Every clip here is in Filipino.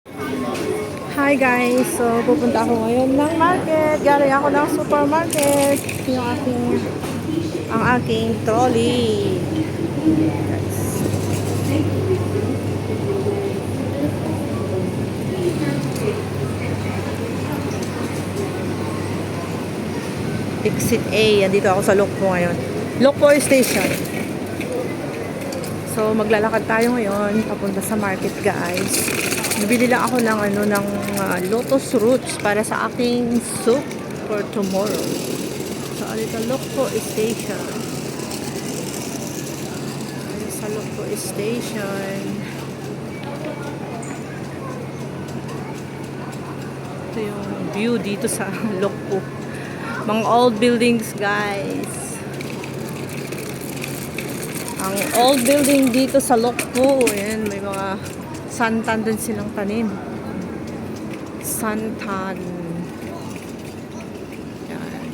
Hi guys! So, pupunta ako ngayon ng market. Galing ako ng supermarket. Ang aking trolley. Guys. Exit A. Andito ako sa Lokpo ngayon. Lokpo Station. So, maglalakad tayo ngayon papunta sa market guys. Nabili lang ako ng lotus roots para sa aking soup for tomorrow. So, alito Lokpo Station. Sa Lokpo Station. Ito yung view dito sa Lokpo. Mga old buildings guys. Ang old building dito sa Lokpo. Ayan, may mga santan din silang tanim. Santan. Yan.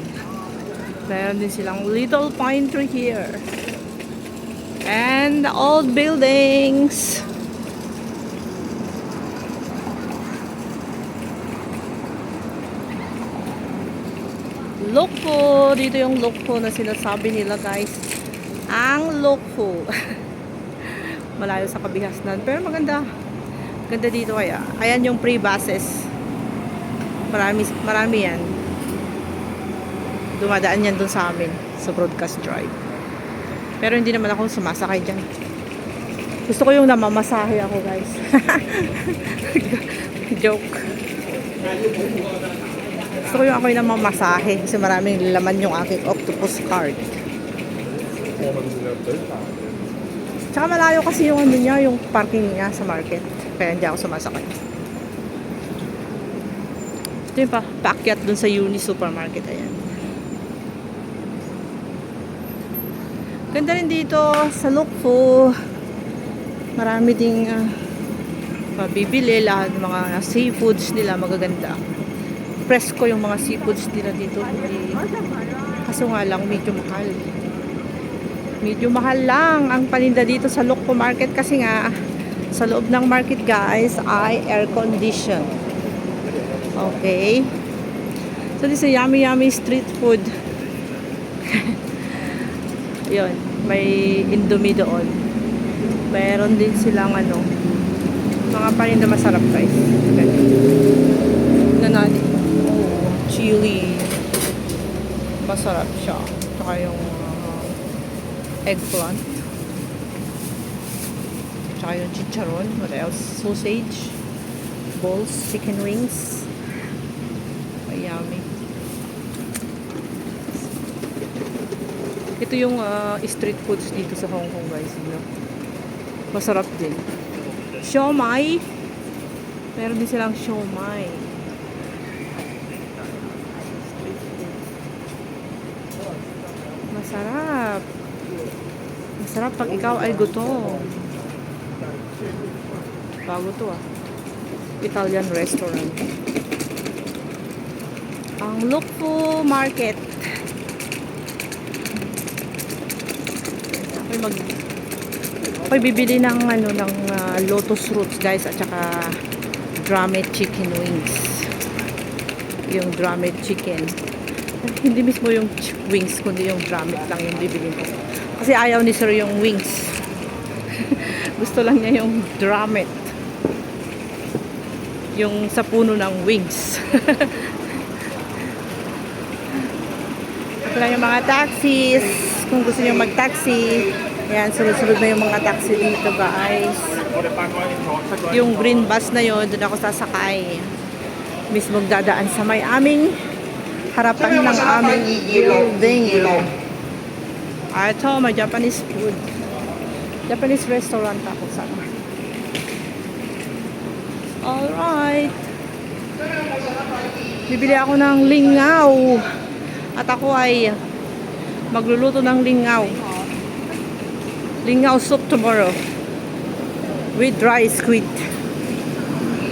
Meron din silang little pine tree here. And the old buildings. Lokpo. Dito yung Lokpo na sinasabi nila guys. Ang Lokpo. Malayo sa Kabihasnan. Pero maganda. Ganda dito kaya. Ayan yung free buses. Marami yan. Dumadaan yan dun sa amin. Sa Broadcast Drive. Pero hindi naman ako sumasakay dyan. Gusto ko yung namamasahe ako guys. Joke. Gusto ko yung ako yung namamasahe. Kasi maraming laman yung aking octopus card. Tsaka malayo kasi yung niya, yung parking niya sa market. Kaya hindi ako sumasakay. Ito yung paakyat dun sa Uni Supermarket. Ayan. Ganda rin dito sa Lokpo. Marami ding mabibili. Lahat ng mga seafoods nila magaganda. Presko yung mga seafoods nila dito. Kaso nga lang medyo mahal. Medyo mahal lang ang paninda dito sa Lokpo Market kasi nga sa loob ng market guys ay air condition. Okay. So this is yummy street food. Yun, may Indomie doon. Meron din silang mga paninda masarap guys. Nanali. Oh, chili. Masarap siya. Saka yung eggplant. Tsaka yung chicharon. What else? Sausage. Balls. Chicken wings. Yummy. Ito yung street foods dito sa Hong Kong guys. Masarap din. Siomai. Meron din silang siomai. Masarap. Masarap pag ikaw ay gutom. Bago to Italian restaurant. Ang Lokpo Market. Ako'y bibili ng lotus roots guys at saka drummed chicken wings. Yung drummed chicken. Hindi mismo yung wings kundi yung drummed lang yung bibili ko. Kasi ayaw ni sir yung wings. Gusto lang niya yung drummed. Yung sa puno ng wings. Ito lang yung mga taxis. Kung gusto niyo mag-taxi, yan, sunod-sunod na yung mga taxi dito guys. Yung green bus na yon, doon ako sasakay. Mismo dadaan sa may aming harapan ng aming building. Ito, may Japanese food. Japanese restaurant ako sana. Alright. Bibili ako ng lingaw. At ako ay magluluto ng lingaw. Lingaw soup tomorrow. With dry squid.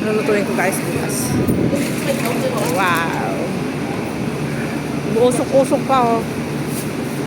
Lulutuin ko guys bukas. Wow. Usok-usok pa